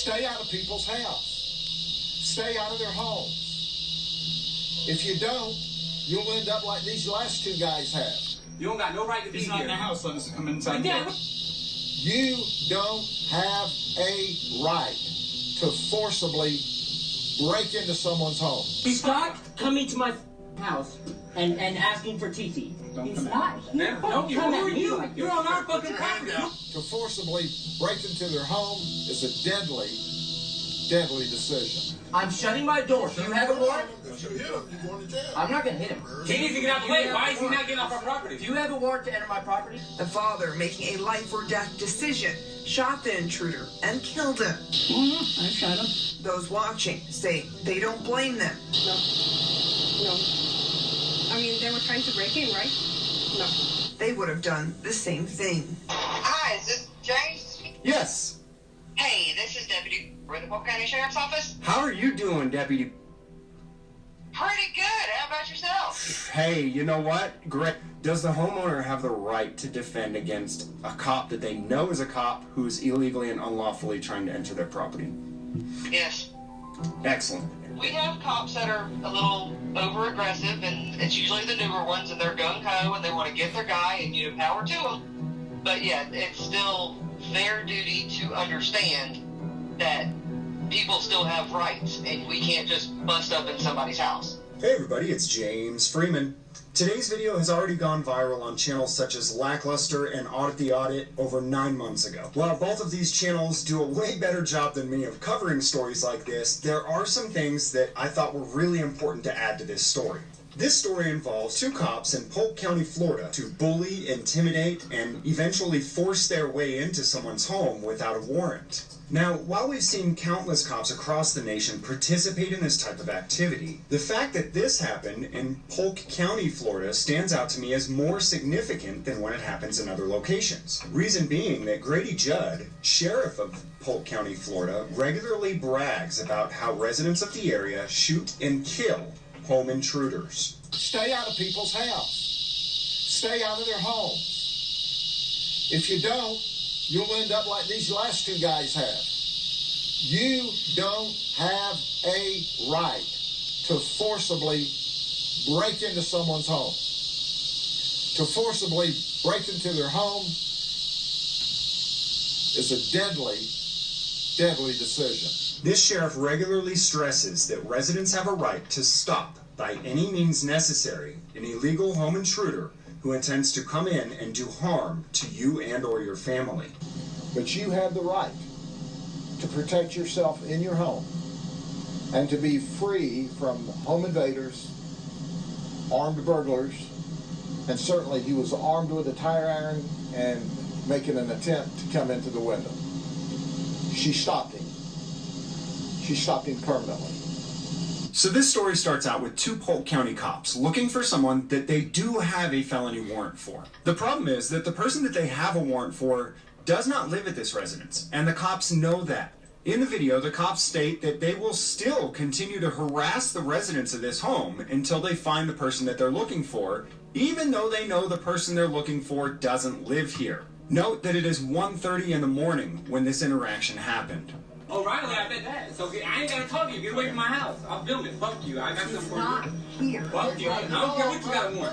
Stay out of people's house. Stay out of their homes. If you don't, you'll end up like these last two guys have. You don't got no right to be here. He's not in the house. Let us come inside. Yeah. You don't have a right to forcibly break into someone's home. Stop coming to my house and asking for TT. He's not. Man, don't you come who at are me you? like You're this. on our fucking property. To forcibly break into their home is a deadly, deadly decision. I'm shutting my door. Do you have a warrant? If you hit him, you're going to jail. I'm not going to hit him. He needs to get out of the way. Why is he not getting off our property? Do you have a warrant to enter my property? The father making a life or death decision, shot the intruder and killed him. I shot him. Those watching say they don't blame them. No. I mean, they were trying to break in, right? No. They would have done the same thing. Hi, is this James? Yes. Hey, this is Deputy with the Polk County Sheriff's Office. How are you doing, Deputy? Pretty good. How about yourself? Hey, you know what? Great. Does the homeowner have the right to defend against a cop that they know is a cop who's illegally and unlawfully trying to enter their property? Yes. Excellent. We have cops that are a little over-aggressive, and it's usually the newer ones, and they're gung-ho, and they want to get their guy, and you know, power to them. But yeah, it's still their duty to understand that people still have rights, and we can't just bust up in somebody's house. Hey everybody, it's James Freeman. Today's video has already gone viral on channels such as Lackluster and Audit the Audit over 9 months ago. While both of these channels do a way better job than me of covering stories like this, there are some things that I thought were really important to add to this story. This story involves two cops in Polk County, Florida, to bully, intimidate, and eventually force their way into someone's home without a warrant. Now, while we've seen countless cops across the nation participate in this type of activity, the fact that this happened in Polk County, Florida stands out to me as more significant than when it happens in other locations. Reason being that Grady Judd, sheriff of Polk County, Florida, regularly brags about how residents of the area shoot and kill home intruders. Stay out of people's house. Stay out of their homes. If you don't, you'll end up like these last two guys have. You don't have a right to forcibly break into someone's home. To forcibly break into their home is a deadly, deadly decision. This sheriff regularly stresses that residents have a right to stop, by any means necessary, an illegal home intruder who intends to come in and do harm to you and or your family. But you have the right to protect yourself in your home and to be free from home invaders, armed burglars, and certainly he was armed with a tire iron and making an attempt to come into the window. She stopped him. She stopped him permanently. So this story starts out with two Polk County cops looking for someone that they do have a felony warrant for. The problem is that the person that they have a warrant for does not live at this residence, and the cops know that. In the video, the cops state that they will still continue to harass the residents of this home until they find the person that they're looking for, even though they know the person they're looking for doesn't live here. Note that it is 1:30 in the morning when this interaction happened. Oh, right away, I bet that. So I ain't gotta talk to you. Get away from my house. I'll film it. Fuck you. I got something for you. Not here. Fuck you. I don't care what you got to want.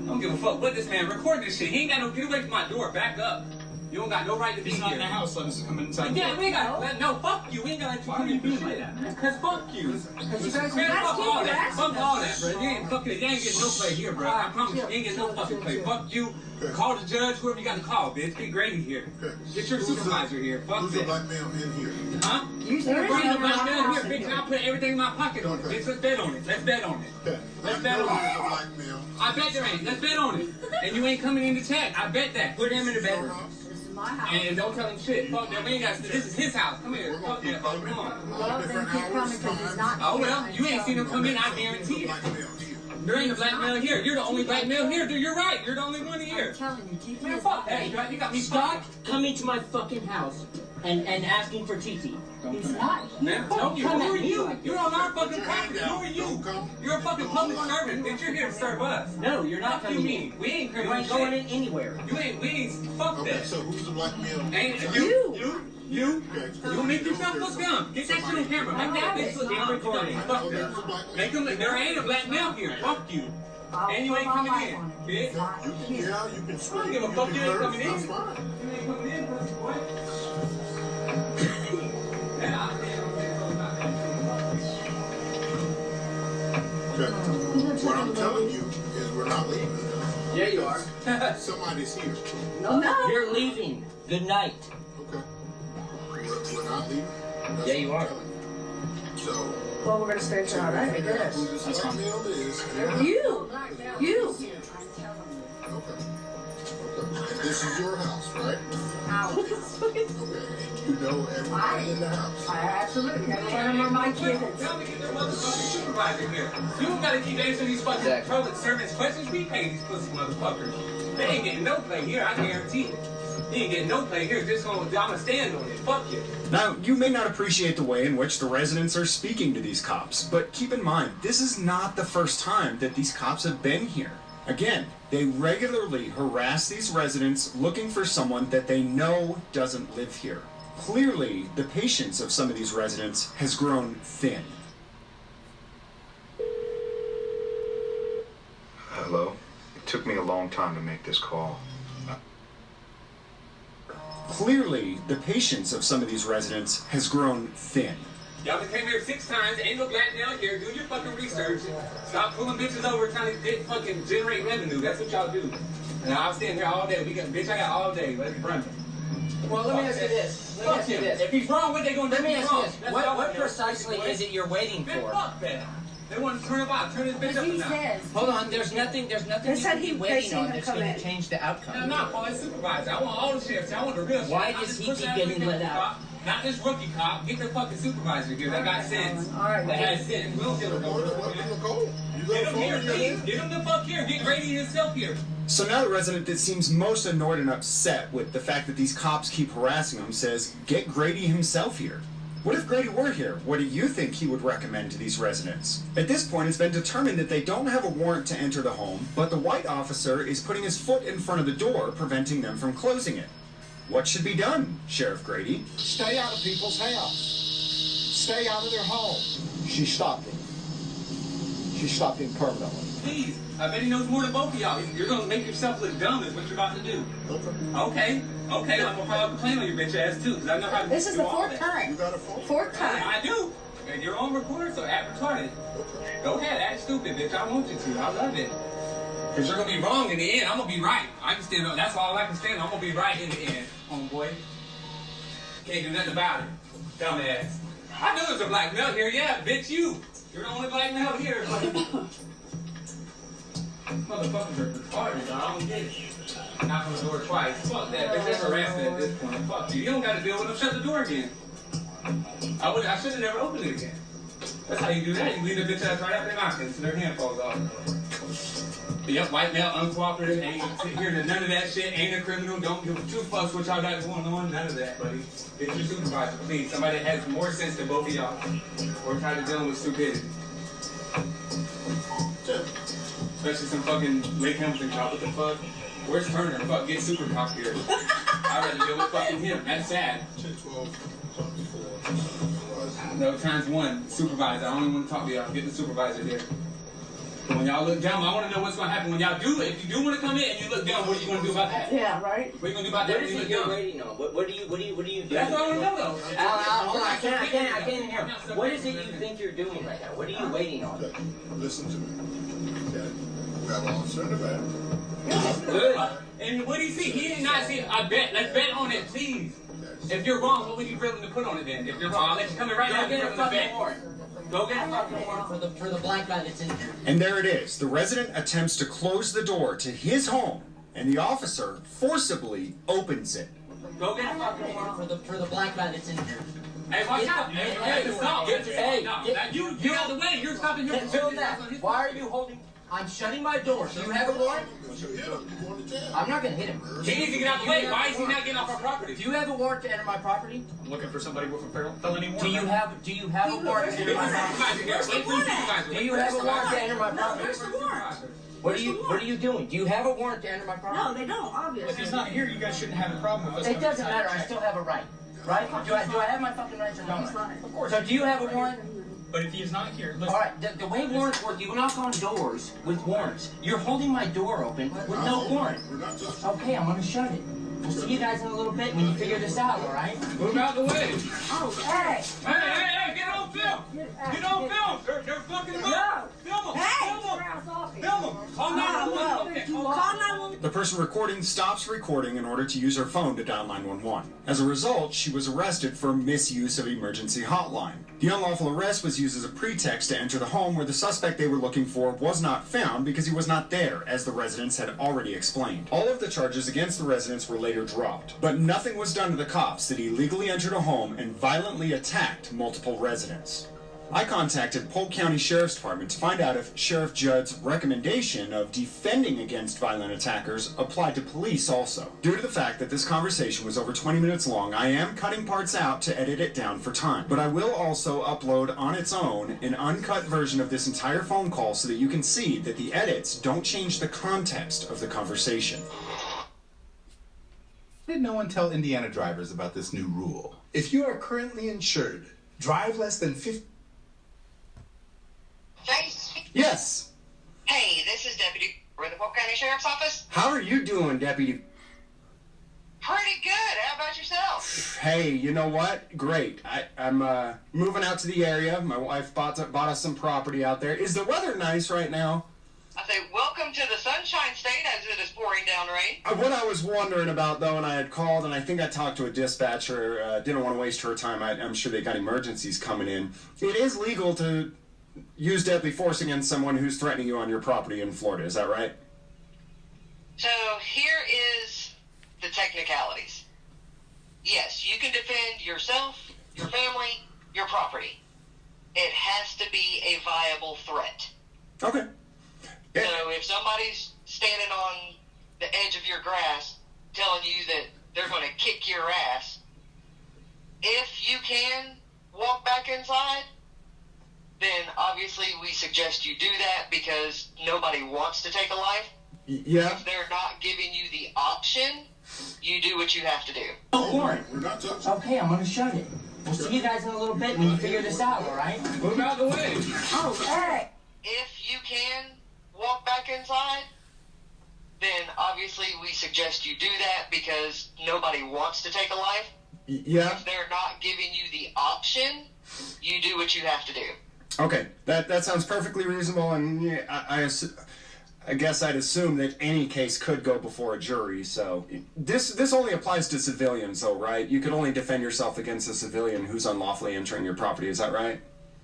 I don't give a fuck what this man record this shit. He ain't got no get away from my door. Back up. You don't got no right to be He's here. not in the house. Let us come inside. Yeah, we ain't got no. Fuck you. We ain't got to come in and do like that. Cause fuck you. Because you guys Man, are fuck all that. harassing Fuck all us. that, bro. You ain't getting no play here, bro. I promise you, you ain't getting no fucking play. Fuck you. Call the judge, whoever you got to call, bitch. Get Grady here. Get your supervisor here. Fuck Who's the this. black man in here? Huh? You Bring said the black man here, bitch. I'll put everything in my pocket on it. Bitch, let's bet on it. Let's bet on it. Let's bet on There's a it. black male. I bet there ain't. Let's bet on it. And you ain't coming in to check. I bet that. Put him in the bedroom. This is my house. And don't tell him shit. Fuck that. We ain't got. This is his house. Come here. Fuck that. Fuck, come on. Well, then keep coming because he's not Oh here. well, you ain't seen him come in. I guarantee it. Black male here. There ain't a black male here. You're the only black male here, dude. You're right. You're the only one I'm here. telling you, TT Man, is fuck not that. here. You got me Stop fucked. coming to my fucking house and asking for TT. He's not here. Man, fuck you. Come Who at are me you? like You're this. on our fucking property. Who are you? You're a fucking public servant, bitch. You're here to serve us. No, you're not Fuck you coming mean? in. We ain't You criminal ain't going shit. in anywhere. We ain't, fuck Okay, that. so who's the black male? Ain't You. you? You make yourself look dumb. Get that shit on camera. Make that bitch look dumb. Fuck them. Make them. There ain't a black male here. Fuck you. And you ain't coming in, bitch. You can I scream. don't give a fuck. You ain't coming in. That's fine. You ain't coming in, pussy boy. Okay. What I'm telling you is we're not leaving. Yeah, you are. Somebody's here. No. You're leaving. Good night. Okay. We're not leaving. That's Yeah, you what I'm are. telling you. So, Well, we're gonna stay till all right, I figure out guess. who this black male is. You. Okay. Okay. And this is your house, right? Okay. And you know everybody in the house. I absolutely have one of my kids. Tell me, get their motherfucking supervisor here. You don't gotta keep answering these fucking public servants questions. We pay these pussy motherfuckers. They ain't getting no play here, I guarantee it. They ain't getting no play here. Just I'ma stand on it. Fuck you. Now, you may not appreciate the way in which the residents are speaking to these cops, but keep in mind, this is not the first time that these cops have been here. Again, they regularly harass these residents looking for someone that they know doesn't live here. Clearly, the patience of some of these residents has grown thin. Hello? It took me a long time to make this call. Clearly, the patience of some of these residents has grown thin. Y'all been came here 6 times. Ain't no black down here. Do your fucking research. Stop pulling bitches over trying to get fucking generate revenue. That's what y'all do. And I'll stand here all day. Bitch, I got all day. Let's run. Well, let me ask you this. Let me Fuck ask you him. this. If he's wrong, what they gonna do? Let me He's ask you wrong. this. That's What all I know. precisely is it you're waiting Man, for? fuck that. They want to turn about. Turn this bitch up He now. says. Hold on. There's nothing They you said can be they waiting seen on him that's come going in. to change the outcome. I'm not calling supervisor. I want all the sheriffs. I want the real sheriff. Why Not does this he pussy keep ass getting rookie let out? cop. Not this rookie cop. Get the fucking supervisor here. That got sense. All right. That has sense. We don't give a Welcome fuck. to the call. You Get got a him here, phone please. here? Get him the fuck here. Get Grady himself here. So now the resident that seems most annoyed and upset with the fact that these cops keep harassing him says, get Grady himself here. What if Grady were here? What do you think he would recommend to these residents? At this point, it's been determined that they don't have a warrant to enter the home, but the white officer is putting his foot in front of the door, preventing them from closing it. What should be done, Sheriff Grady? Stay out of people's house. Stay out of their home. She stopped him. She stopped him permanently. Please. I bet he knows more than both of y'all. You're gonna make yourself look dumb is what you're about to do. Okay. Okay, I'm gonna file a complaint on your bitch ass too, because I know how to This is do the all fourth that. time. You got a phone? Fourth time. I do. And you're on recorder, so act retarded. Go ahead, act stupid, bitch. I want you to. I love it. Because you're gonna be wrong in the end. I'm gonna be right. I can stand up. That's all I can stand on. I'm gonna be right in the end, homeboy. Can't do nothing about it. Dumbass. I knew there's a black male here. Yeah, bitch, you. You're the only black male here. Motherfuckers are retarded. I don't get it. Knock on the door twice. Fuck that. Bitch, that's harassment at this point. Fuck you. You don't gotta deal with them. Shut the door again. I should have never opened it again. That's how you do that. You leave the bitch ass right out there knocking so their hand falls off. Yep, white male, uncooperative, ain't here to none of that shit, ain't a criminal, don't give a two fucks what y'all got going on, none of that, buddy. Get your supervisor, please. Somebody that has more sense than both of y'all. We're tired of dealing with stupidity. Especially some fucking Lake Hamilton cop, what the fuck? Where's Turner? Fuck, get super cop here. I'd rather deal with fucking him, that's sad. 10, 12, 24. No, times one, supervisor. I don't even want to talk to y'all. Get the supervisor here. When y'all look down, I want to know what's going to happen. When y'all do, if you do want to come in and you look down, what are you going to do about that? Yeah, right. What are you going to do about that What when is you it look you're down? waiting on? What do you do? That's what I want to know, though. Hold on, I can't hear. What is it you think you're doing right now? What are you waiting on? Okay, listen to me. Okay, we got an officer in the back. Good. And what do you see? He did not see it. I bet. Let's bet on it, please. If you're wrong, what would you willing to put on it then? If you're wrong, I'll let you come in right now. Go get a and put on the fucking bet. warrant. Go get a fucking warrant for the black guy that's in here. And there it is. The resident attempts to close the door to his home, and the officer forcibly opens it. Go get a fucking warrant for the black guy that's in here. Hey, watch out. Hey, stop. You get out of the way. You're stopping here. Fill that. Why are you holding? I'm shutting my door. Do you have a warrant? Once you hit him, you're going to jail. I'm not gonna hit him. He needs to get out of the way. Why is he not getting off our property? Do you have a warrant to enter my property? I'm looking for somebody with a felony warrant. Do you have a warrant to enter my property? Wait for the supervisor. Do you have a warrant to enter my property? Where's the warrant? What are you doing? Do you have a warrant to enter my property? No, they don't, obviously. If he's not here, you guys shouldn't have a problem with us. It doesn't matter. I still have a right. right? Do I have my fucking rights or don't I? Of course. So do you have a warrant? But if he is not here, listen. All right, the way warrants work, you knock on doors with warrants. You're holding my door open with no warrant. Okay, I'm gonna shut it. We'll see you guys in a little bit when you figure this out, all right? Move out the way. Oh, hey! Hey, get on film! Get on film! They're fucking them up! Film them! Hey! Film them! Film them! Call 911! Okay, Call 911. The person recording stops recording in order to use her phone to dial 911. As a result, she was arrested for misuse of emergency hotline. The unlawful arrest was used as a pretext to enter the home where the suspect they were looking for was not found because he was not there, as the residents had already explained. All of the charges against the residents were later dropped, but nothing was done to the cops that illegally entered a home and violently attacked multiple residents. I contacted Polk County Sheriff's Department to find out if Sheriff Judd's recommendation of defending against violent attackers applied to police also. Due to the fact that this conversation was over 20 minutes long, I am cutting parts out to edit it down for time. But I will also upload on its own an uncut version of this entire phone call so that you can see that the edits don't change the context of the conversation. Why did no one tell Indiana drivers about this new rule? If you are currently insured, drive less than 50... Chase? Yes. Hey, this is Deputy with the Polk County Sheriff's Office. How are you doing, Deputy? Pretty good. How about yourself? Hey, you know what? Great. I'm moving out to the area. My wife bought us some property out there. Is the weather nice right now? I say, welcome to the Sunshine State as it is pouring down rain. What I was wondering about, though, and I had called, and I think I talked to a dispatcher, didn't want to waste her time. I'm sure they got emergencies coming in. It is legal to use deadly force against someone who's threatening you on your property in Florida. Is that right? So here is the technicalities. Yes, you can defend yourself, your family, your property. It has to be a viable threat. Okay. Yeah. So if somebody's standing on the edge of your grass telling you that they're going to kick your ass, if you can walk back inside, then obviously we suggest you do that because nobody wants to take a life. Yeah. If they're not giving you the option, you do what you have to do. No warrant. We're not touching. Okay, I'm gonna shut it. We'll see you guys in a little bit when you figure this out, all right? Move out the way. Oh, hey! If you can walk back inside, then obviously we suggest you do that because nobody wants to take a life. Yeah. If they're not giving you the option, you do what you have to do. Okay, that sounds perfectly reasonable, and yeah, I guess I'd assume that any case could go before a jury. So this only applies to civilians, though, right? You could only defend yourself against a civilian who's unlawfully entering your property. Is that right?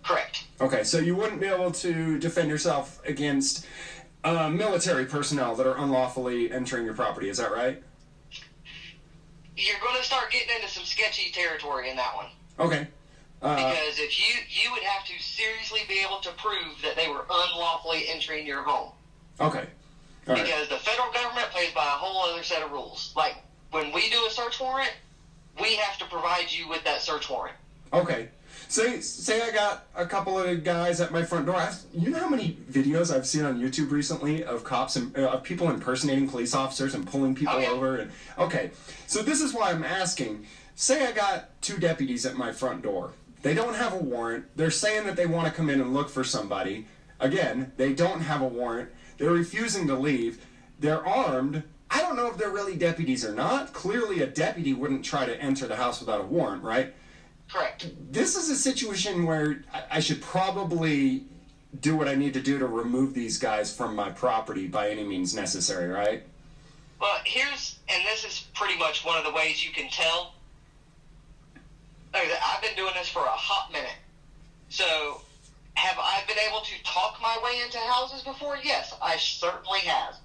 Correct. Okay, so you wouldn't be able to defend yourself against military personnel that are unlawfully entering your property. Is that right? You're going to start getting into some sketchy territory in that one. Okay. Because if you would have to seriously be able to prove that they were unlawfully entering your home. Okay. All right. Because the federal government plays by a whole other set of rules. Like, when we do a search warrant, we have to provide you with that search warrant. Okay. Say I got a couple of guys at my front door. You know how many videos I've seen on YouTube recently of cops and of people impersonating police officers and pulling people over? And okay, so this is why I'm asking. Say I got 2 deputies at my front door. They don't have a warrant. They're saying that they want to come in and look for somebody. Again, they don't have a warrant. They're refusing to leave. They're armed. I don't know if they're really deputies or not. Clearly, a deputy wouldn't try to enter the house without a warrant, right? Correct. This is a situation where I should probably do what I need to do to remove these guys from my property by any means necessary, right? Well, and this is pretty much one of the ways you can tell. I've been doing this for a hot minute. So, have I been able to talk my way into houses before? Yes, I certainly have.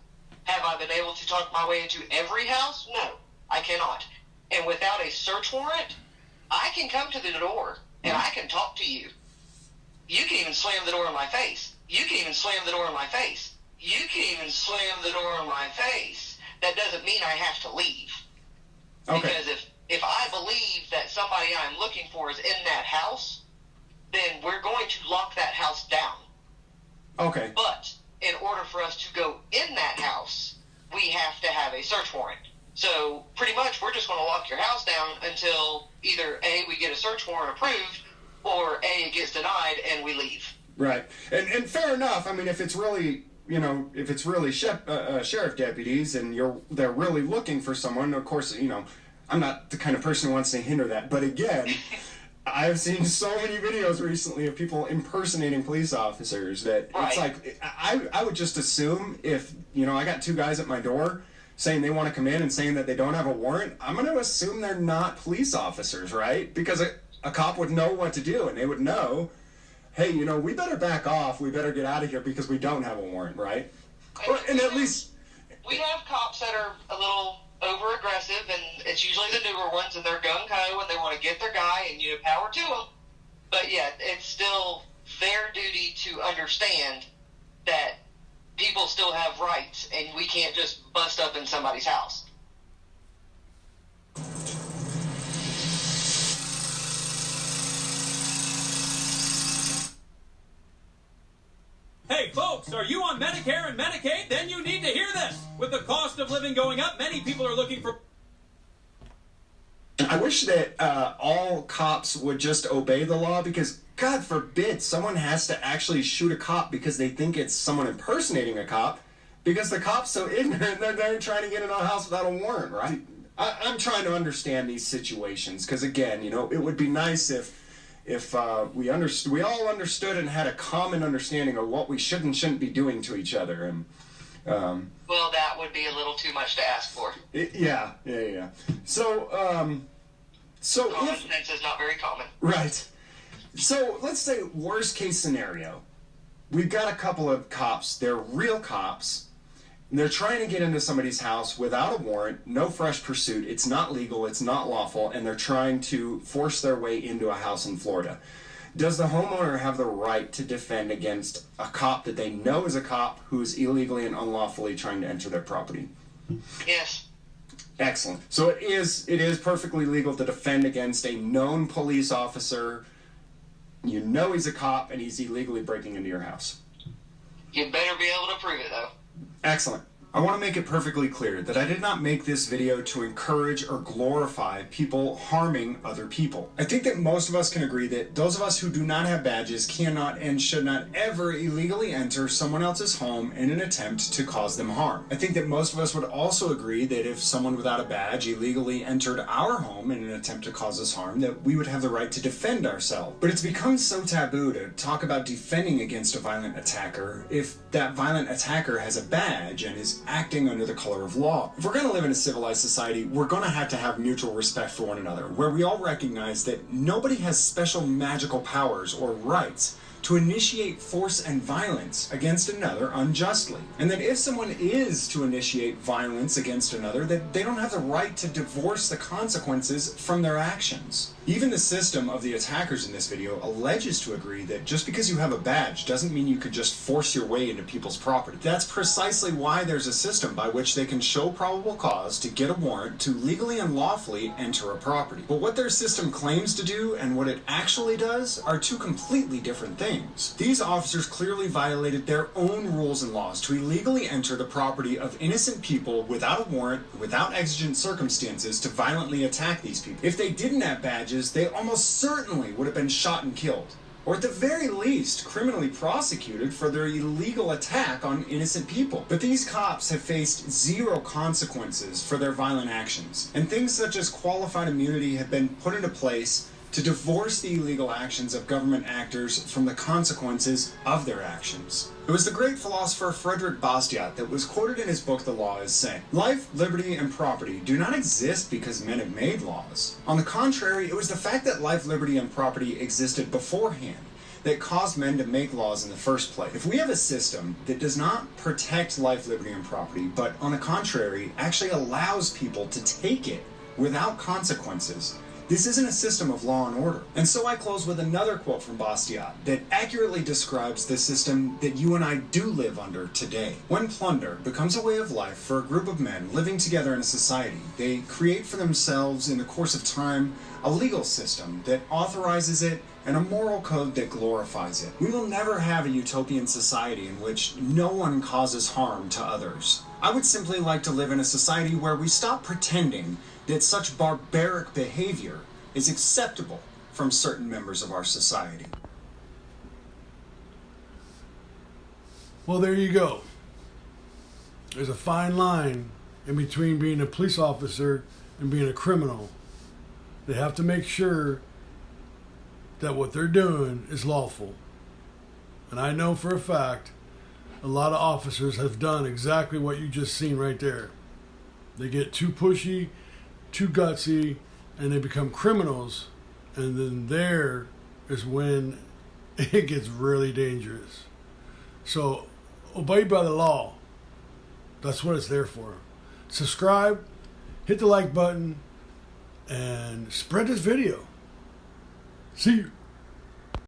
Have I been able to talk my way into every house? No, I cannot. And without a search warrant, I can come to the door and I can talk to you. You can even slam the door in my face. You can even slam the door in my face. You can even slam the door in my face. That doesn't mean I have to leave. Okay. Because if I believe that somebody I'm looking for is in that house, then we're going to lock that house down. Okay. But in order for us to go in that house, we have to have a search warrant. So pretty much we're just going to lock your house down until either A, we get a search warrant approved, or A, it gets denied and we leave. Right. And fair enough. I mean, if it's really, if it's really sheriff deputies and they're really looking for someone, of course, I'm not the kind of person who wants to hinder that. But again, I've seen so many videos recently of people impersonating police officers that Right. it's like, I would just assume if, I got two guys at my door saying they want to come in and saying that they don't have a warrant, I'm going to assume they're not police officers, right? Because a cop would know what to do, and they would know, hey, we better back off, we better get out of here because we don't have a warrant, right? And at least... We have cops that are a little over-aggressive, and it's usually the newer ones, and they're gung-ho, and they want to get their guy, and power to them. But yeah, it's still their duty to understand that people still have rights, and we can't just bust up in somebody's house. Hey folks, are you on Medicare and Medicaid? Then you need to hear this. With the cost of living going up, many people are looking for... I wish that all cops would just obey the law, because God forbid someone has to actually shoot a cop because they think it's someone impersonating a cop, because the cop's so ignorant that they're trying to get in a house without a warrant, right? I'm trying to understand these situations, because again, it would be nice if we all understood and had a common understanding of what we should and shouldn't be doing to each other. And well, that would be a little too much to ask for. Yeah. So common sense is not very common. Right. So let's say worst case scenario. We've got a couple of cops. They're real cops. And they're trying to get into somebody's house without a warrant, no fresh pursuit. It's not legal. It's not lawful. And they're trying to force their way into a house in Florida. Does the homeowner have the right to defend against a cop that they know is a cop who is illegally and unlawfully trying to enter their property? Yes. Excellent. So it is perfectly legal to defend against a known police officer. You know he's a cop and he's illegally breaking into your house. You better be able to prove it, though. Excellent. I want to make it perfectly clear that I did not make this video to encourage or glorify people harming other people. I think that most of us can agree that those of us who do not have badges cannot and should not ever illegally enter someone else's home in an attempt to cause them harm. I think that most of us would also agree that if someone without a badge illegally entered our home in an attempt to cause us harm, that we would have the right to defend ourselves. But it's become so taboo to talk about defending against a violent attacker if that violent attacker has a badge and is acting under the color of law. If we're going to live in a civilized society, we're going to have mutual respect for one another, where we all recognize that nobody has special magical powers or rights to initiate force and violence against another unjustly. And that if someone is to initiate violence against another, that they don't have the right to divorce the consequences from their actions. Even the system of the attackers in this video alleges to agree that just because you have a badge doesn't mean you could just force your way into people's property. That's precisely why there's a system by which they can show probable cause to get a warrant to legally and lawfully enter a property. But what their system claims to do and what it actually does are two completely different things. These officers clearly violated their own rules and laws to illegally enter the property of innocent people without a warrant, without exigent circumstances, to violently attack these people. If they didn't have badges, they almost certainly would have been shot and killed, or at the very least criminally prosecuted for their illegal attack on innocent people. But these cops have faced zero consequences for their violent actions, and things such as qualified immunity have been put into place to divorce the illegal actions of government actors from the consequences of their actions. It was the great philosopher Frederick Bastiat that was quoted in his book The Law as saying, "Life, liberty, and property do not exist because men have made laws. On the contrary, it was the fact that life, liberty, and property existed beforehand that caused men to make laws in the first place." If we have a system that does not protect life, liberty, and property, but on the contrary, actually allows people to take it without consequences, this isn't a system of law and order. And so I close with another quote from Bastiat that accurately describes the system that you and I do live under today. When plunder becomes a way of life for a group of men living together in a society, they create for themselves in the course of time a legal system that authorizes it and a moral code that glorifies it. We will never have a utopian society in which no one causes harm to others. I would simply like to live in a society where we stop pretending that such barbaric behavior is acceptable from certain members of our society. Well, there you go. There's a fine line in between being a police officer and being a criminal. They have to make sure that what they're doing is lawful. And I know for a fact a lot of officers have done exactly what you just seen right there. They get too pushy, too gutsy, and they become criminals. And then there is when it gets really dangerous. So obey by the law. That's what it's there for. Subscribe, hit the like button, and spread this video. See you.